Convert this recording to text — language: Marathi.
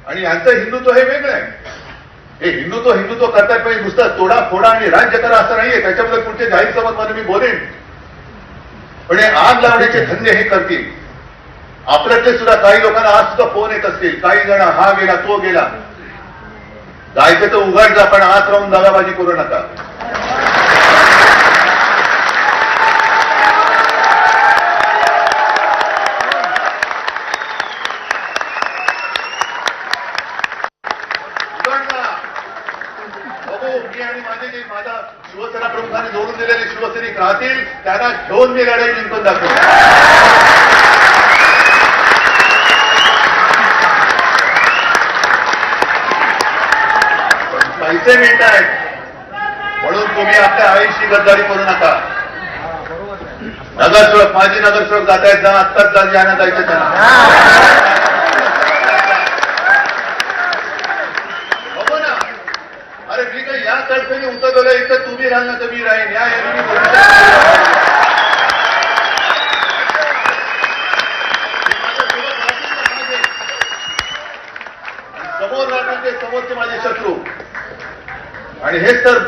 आणि यांचं हिंदुत्व हे वेगळं आहे. हे हिंदुत्व करतात पाहिजे, नुसतं तोडा फोडा आणि राज्य करा असं नाहीये. त्याच्याबद्दल पुढचे जाहीर सभांमध्ये मी बोलेन. पण हे आग लावण्याचे धंदे हे करतील. आपल्यातले सुद्धा काही लोकांना आज सुद्धा फोन येत असतील, काही जण हा गेला तो गेला. जायचं तर उघड जा, पण आत राहून दगाबाजी करू नका. मी आणि माझा शिवसेना प्रमुखांनी जोडून दिलेले शिवसैनिक राहतील, त्यांना घेऊन मी लढाई जिंकून दाखवतो. पैसे मिळत आहेत म्हणून तुम्ही आपल्या आईशी गद्दारी करू नका. नगरसेवक, माजी नगरसेवक जात आहेत, जा आत्ताच जा, ज्यांना जायचं त्यांना बघू ना. अरे मी काही या तडफेने उतरवलं, इथं तुम्ही राहाल ना तर मी राहीन. या समोर राहतील ते समोरचे माझे शत्रू. आणि हेच तर